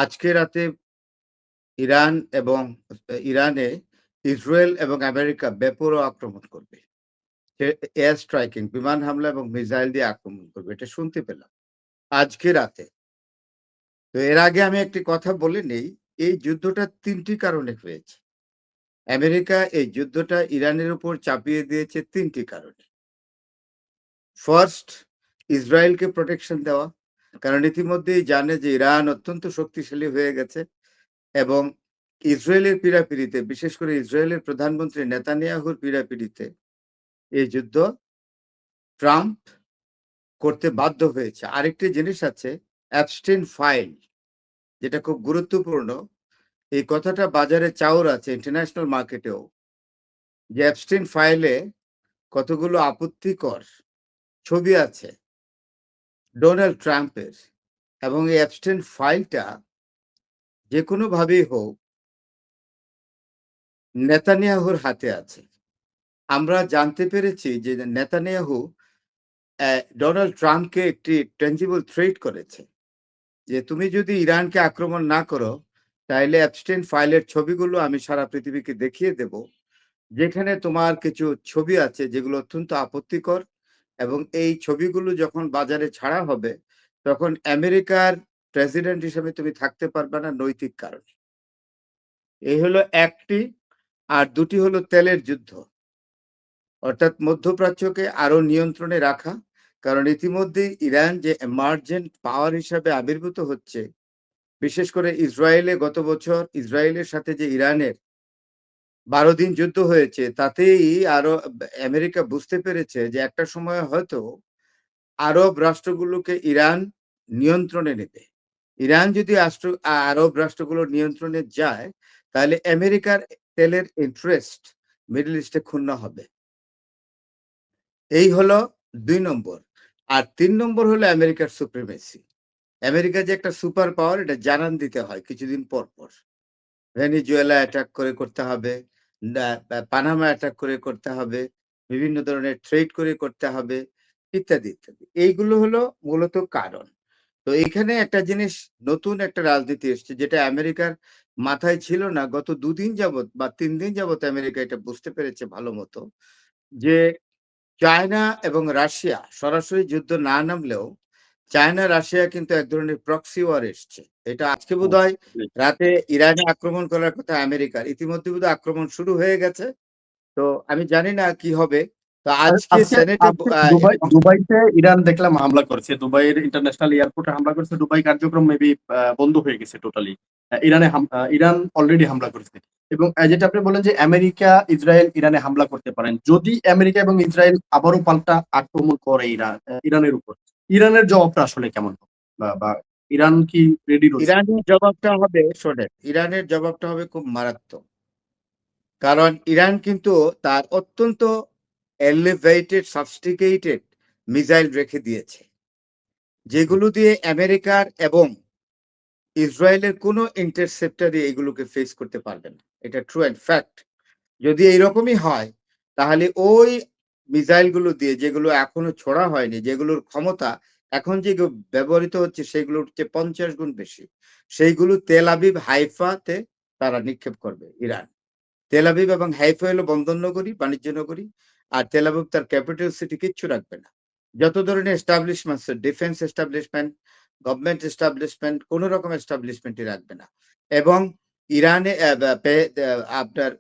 আজকে রাতে ইরান এবং ইরানে ইসরায়েল এবং আমেরিকা বেপরোয়া আক্রমণ করবে। এয়ার স্ট্রাইকিং, বিমান হামলা এবং মিসাইল দিয়ে আক্রমণ করবে। এটা শুনতে পেলাম আজকে রাতে। তো এর আগে আমি একটি কথা বলে নেই, এই যুদ্ধটা ৩ টি কারণে হয়েছে। আমেরিকা এই যুদ্ধটা ইরানের উপর চাপিয়ে দিয়েছে ৩ টি কারণে। ফার্স্ট, ইসরায়েলকে প্রোটেকশন দেওয়া। কারণ ইতিমধ্যেই জানে যে ইরান অত্যন্ত শক্তিশালী হয়ে গেছে এবং ইসরায়েলের পীড়াপিড়িতে, বিশেষ করে ইসরায়েলের প্রধানমন্ত্রী নেতানিয়াহুর পীড়াপিড়িতে এই যুদ্ধ ট্রাম্প করতে বাধ্য হয়েছে। আরেকটি জিনিস আছে, অ্যাবস্টেইন ফাইল, যেটা খুব গুরুত্বপূর্ণ। এই কথাটা বাজারে চাউর আছে ইন্টারন্যাশনাল মার্কেটেও, যে অ্যাবস্টেইন ফাইলে কতগুলো আপত্তিকর ছবি আছে ডোনাল্ড ট্রাম্পের, এবং এই অ্যাবস্টেইন ফাইলটা যেকোনোভাবেই হোক নেতানিয়াহুর হাতে আছে। আমরা জানতে পেরেছি যে নেতানিয়াহু ডোনাল্ড ট্রাম্পকে একটি টেনজিবল থ্রেট করেছে যে তুমি যদি ইরানকে আক্রমণ না করো, তাহলে অ্যাবস্টেইন ফাইলের ছবিগুলো আমি সারা পৃথিবীকে দেখিয়ে দেব, যেখানে তোমার কিছু ছবি আছে যেগুলো অত্যন্ত আপত্তিকর, এবং এই ছবিগুলো যখন বাজারে ছাড়া হবে তখন আমেরিকার প্রেসিডেন্ট হিসেবে তুমি থাকতে পারবে না নৈতিক কারণে। এই হলো একটি। আর দুটি হলো তেলের যুদ্ধ, অর্থাৎ মধ্যপ্রাচ্যকে আরো নিয়ন্ত্রণে রাখা। কারণ ইতিমধ্যেই ইরান যে এমার্জেন্ট পাওয়ার হিসাবে আবির্ভূত হচ্ছে, বিশেষ করে ইসরায়েলে গত বছর ইসরায়েলের সাথে যে ইরানের ১২ দিন যুদ্ধ হয়েছে, তাতেই আরো আমেরিকা বুঝতে পেরেছে যে একটা সময় হয়তো আরব রাষ্ট্রগুলোকে ইরান নিয়ন্ত্রণে নেবে। ইরান যদি আরব রাষ্ট্রগুলোর নিয়ন্ত্রণে যায়, তাহলে আমেরিকার তেলের ইন্টারেস্ট মিডল ইস্টে ক্ষুণ্ণ হবে। এই হলো ২ নম্বর। আর ৩ নম্বর হলো আমেরিকার সুপ্রিমেসি। আমেরিকা যে একটা সুপার পাওয়ার, এটা জানান দিতে হয় কিছুদিন পর পর। ভেনেজুয়েলা অ্যাটাক করে করতে হবে, পানামা অ্যাটাক করে করতে হবে, বিভিন্ন ধরনের ট্রেড করে করতে হবে, ইত্যাদি ইত্যাদি। এইগুলো হলো মূলত কারণ। তো এখানে একটা জিনিস, নতুন একটা রাজনীতি এসছে, যেটা আমেরিকার মাথায় ছিল না। গত ২ দিন যাবৎ বা ৩ দিন যাবৎ আমেরিকা এটা বুঝতে পেরেছে ভালো মতো, যে চায়না এবং রাশিয়া সরাসরি যুদ্ধ না নামলেও চায়না রাশিয়া কিন্তু এক ধরনের প্রক্সি ওয়ার এসছে। এটা আজকে বোধহয় রাতে ইরানে আক্রমণ করার কথা আমেরিকার, ইতিমধ্যে বোধহয় আক্রমণ শুরু হয়ে গেছে। তো আমি জানি না কি হবে। তো আজকে আজকে সেনেটে আজকে দুবাইতে ইরান দেখলাম হামলা করেছে, দুবাইয়ের ইন্টারন্যাশনাল এয়ারপোর্টে হামলা করেছে। দুবাই কার্যক্রম মেবি বন্ধ হয়ে গেছে টোটালি। ইরান অলরেডি হামলা করেছে। এবং যেটা আপনি বলেন যে আমেরিকা ইসরায়েল ইরানে হামলা করতে পারেন, যদি আমেরিকা এবং ইসরায়েল আবারও পাল্টা আক্রমণ করে ইরানের উপর, ইরানের জবাবটা আসলে কেমন হবে? বা ইরান কি রেডি রয়েছে? ইরানের জবাবটা হবে, শোনেন, ইরানের জবাবটা হবে খুব মারাত্মক। কারণ ইরান কিন্তু তার অত্যন্ত এলিভেটেড সফিস্টিকেটেড মিসাইল রেখে দিয়েছে, যেগুলো দিয়ে আমেরিকার এবং ইসরায়েলের কোনো ইন্টারসেপ্টরই এগুলোকে ফেস করতে পারবে না। এটা ট্রু অ্যান্ড ফ্যাক্ট। যদি এইরকমই হয়, তাহলে ওই মিসাইলগুলো দিয়ে, যেগুলো এখনো ছোড়া হয়নি, যেগুলোর ক্ষমতা এখন যে ব্যবহৃত হচ্ছে সেগুলোর চেয়ে ৫০ গুণ বেশি, সেইগুলো তেল আবিব, হাইফাতে তারা নিক্ষেপ করবে ইরান। তেল আবিব এবং হাইফা হলো বন্দর নগরী, বাণিজ্য নগরী। আর তেল আবিব তার ক্যাপিটাল সিটি কিচ্ছু রাখবে না। যত ধরনের establishment, defence establishment, government establishment, কোন রকম এস্টাবলিশমেন্টই রাখবে না। এবং ইরানে আপনার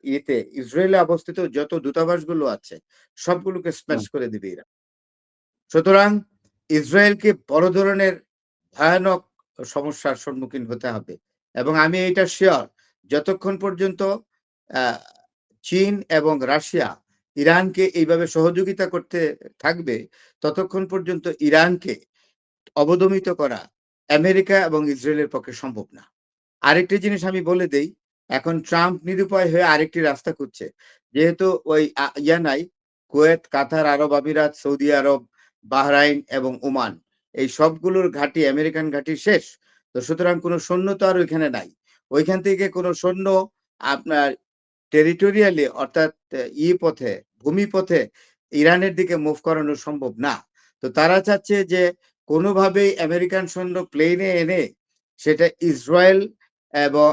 ইসরায়েলে অবস্থিত যত দূতাবাসগুলো আছে সবগুলোকে স্ম্যাশ করে দিবে ইরান। সুতরাং ইসরায়েলকে বড় ধরনের ভয়ানক সমস্যার সম্মুখীন হতে হবে। এবং আমি এটা শিওর, যতক্ষণ পর্যন্ত আহ, চীন এবং রাশিয়া ইরানকে এইভাবে সহযোগিতা করতে থাকবে, ততক্ষণ পর্যন্ত ইরানকে অবদমিত করা আমেরিকা এবং ইসরায়েলের পক্ষে সম্ভব না। আরেকটি জিনিস আমি বলে দেই, এখন ট্রাম্প নিরুপায় হয়ে আরেকটি রাস্তা খুঁজছে। যেহেতু ওই নাই, কুয়েত, কাতার, আরব আমিরাত, সৌদি আরব, বাহরাইন এবং ওমান, এই সবগুলোর ঘাঁটি, আমেরিকান ঘাঁটি শেষ। তো সুতরাং কোনো সৈন্য তো আর ওইখানে নাই। ওইখান থেকে কোনো সৈন্য আপনার টেরিটোরিয়ালি, অর্থাৎ পথে, ভূমি পথে ইরানের দিকে মুভ করানো সম্ভব না। তো তারা চাচ্ছে যে কোনোভাবেই আমেরিকান সৈন্য প্লেনে এনে সেটা ইসরায়েল এবং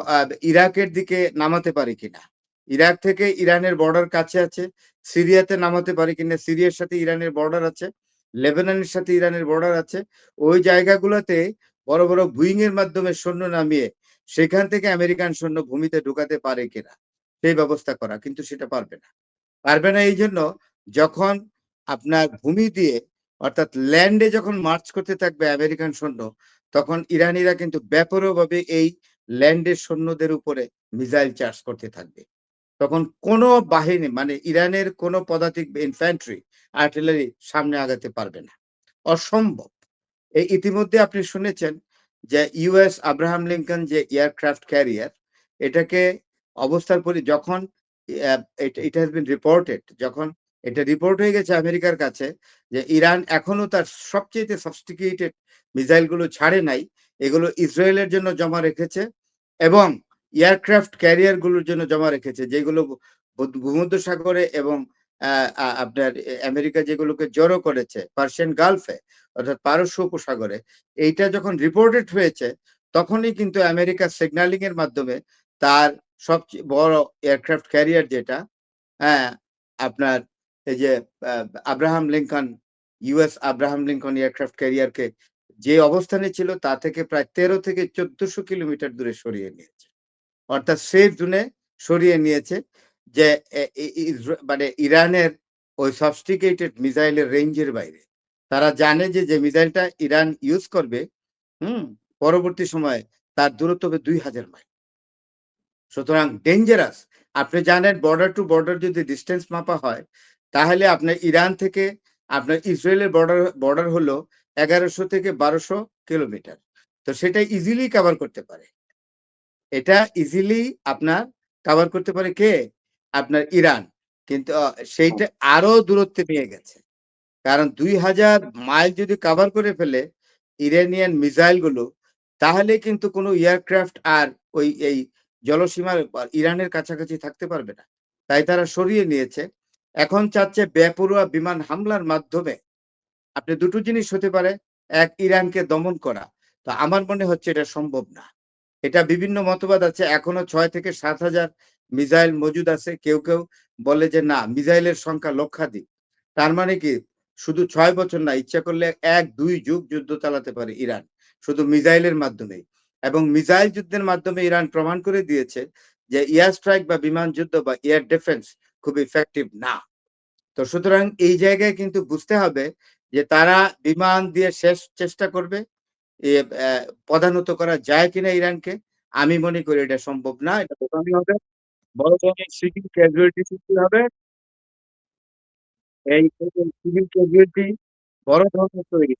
ইরাকের দিকে নামাতে পারে কিনা। ইরাক থেকে ইরানের বর্ডার কাছে আছে। সিরিয়াতে নামাতে পারে কিনা, সিরিয়ার সাথে ইরানের বর্ডার আছে। লেবাননের সাথে ইরানের বর্ডার আছে। ওই জায়গাগুলোতে বড়, বড় বুইং এর মাধ্যমে সৈন্য নামিয়ে সেখান থেকে আমেরিকান সৈন্য ভূমিতে ঢুকাতে পারে কিনা, সেই ব্যবস্থা করা। কিন্তু সেটা পারবে না। পারবে না এইজন্য, যখন আপনার ভূমি দিয়ে অর্থাৎ ল্যান্ডে যখন মার্চ করতে থাকবে আমেরিকান সৈন্য, তখন ইরানিরা কিন্তু বেপরোয়াভাবে এই ল্যান্ডের সৈন্যদের উপরে মিসাইল চার্জ করতে থাকবে। তখন কোনো বাহিনী মানে ইরানের কোনো পদাতিক ইনফ্যান্ট্রি, আর্টিলারি সামনে আগাতে পারবে না। অসম্ভব। ইতিমধ্যে আপনি শুনেছেন যে ইউএস আব্রাহাম লিঙ্কন যে এয়ারক্রাফট ক্যারিয়ার, এটাকে অবস্থার পরে যখন ইট হ্যাজ বিন রিপোর্টেড, যখন এটা রিপোর্ট হয়ে গেছে আমেরিকার কাছে যে ইরান এখনো তার সবচেয়ে সফিস্টিকেটেড মিসাইল গুলো ছাড়ে নাই, এগুলো ইসরায়েলের জন্য জমা রেখেছে এবং এয়ারক্রাফট ক্যারিয়ার গুলোর জন্য জমা রেখেছে, যেগুলো ভূমধ্য সাগরে এবং আপনার আমেরিকা যেগুলোকে জড়ো করেছে পার্সিয়ান গালফে অর্থাৎ পারস্য উপসাগরে। এইটা যখন রিপোর্টেড হয়েছে, তখনই কিন্তু আমেরিকা সিগন্যালিং এর মাধ্যমে তার সবচেয়ে বড় এয়ারক্রাফট ক্যারিয়ার যেটা, হ্যাঁ, আপনার এই যে Abraham Lincoln, US Abraham Lincoln aircraft ক্যারিয়ারকে যে অবস্থানে ছিল তা থেকে প্রায় ১৩ থেকে ১৪০০ কিলোমিটার দূরে সরিয়ে নিয়েছে। অর্থাৎ সেফ জোনে সরিয়ে নিয়েছে, যে মানে ইরানের ওই সফিস্টিকেটেড মিসাইলের রেঞ্জের বাইরে। তারা জানে যে মিসাইলটা ইরান ইউজ করবে, হুম, পরবর্তী সময়ে তার দূরত্ব হবে ২০০০ মাইল। সুতরাং ডেঞ্জারাস। আপনি জানেন বর্ডার টু বর্ডার যদি ডিসটেন্স মাপা হয়, তাহলে আপনার ইরান থেকে আপনার ইসরায়েলের বর্ডার হলো ১১০০ থেকে ১২০০ কিলোমিটার। তো সেটা ইজিলি কভার করতে পারে। এটা ইজিলি আপনার কভার করতে পারে কে? আপনার ইরান। কিন্তু সেইটা আরো দূরত্বে নিয়ে গেছে। কারণ ২০০০ মাইল যদি কভার করে ফেলে ইরানিয়ান মিসাইল গুলো, তাহলে কিন্তু কোনো এয়ারক্রাফট আর এই জলসীমার ইরানের কাছাকাছি থাকতে পারবে না। তাই তারা সরিয়ে নিয়েছে। এখন চাচ্ছে বেপরোয়া বিমান হামলার মাধ্যমে আপনি দুটো জিনিস হতে পারে। এক, ইরানকে দমন করা। তো আমার মনে হচ্ছে এটা সম্ভব না। এটা বিভিন্ন মতবাদ আছে। এখনো ৬ থেকে ৭,০০০ মিসাইল মজুদ আছে। কেউ বলে যে না, মিসাইলের সংখ্যা লক্ষাধিক। তার মানে কি শুধু ৬ বছর না, ইচ্ছা করলে ১-২ যুগ যুদ্ধ চালাতে পারে ইরান। শুধু মিসাইলের মাধ্যমেই। এবং মিসাইল যুদ্ধের মাধ্যমে ইরান প্রমাণ করে দিয়েছে যে এয়ার স্ট্রাইক বা বিমান যুদ্ধ বা এয়ার ডিফেন্স খুব ইফেক্টিভ না। তো সুতরাং এই জায়গায় কিন্তু বুঝতে হবে যে তারা বিমান দিয়ে শেষ চেষ্টা করবে। প্রধানত করা যায় কিনা ইরানকে? আমি মনে করি এটা সম্ভব না। এটা বোকামি হবে। বড় ধরনের সিভিল ক্যাজুয়ালিটি সৃষ্টি হবে। এই সিভিল ক্যাজুয়ালিটি বড় ধরনের তৈরি।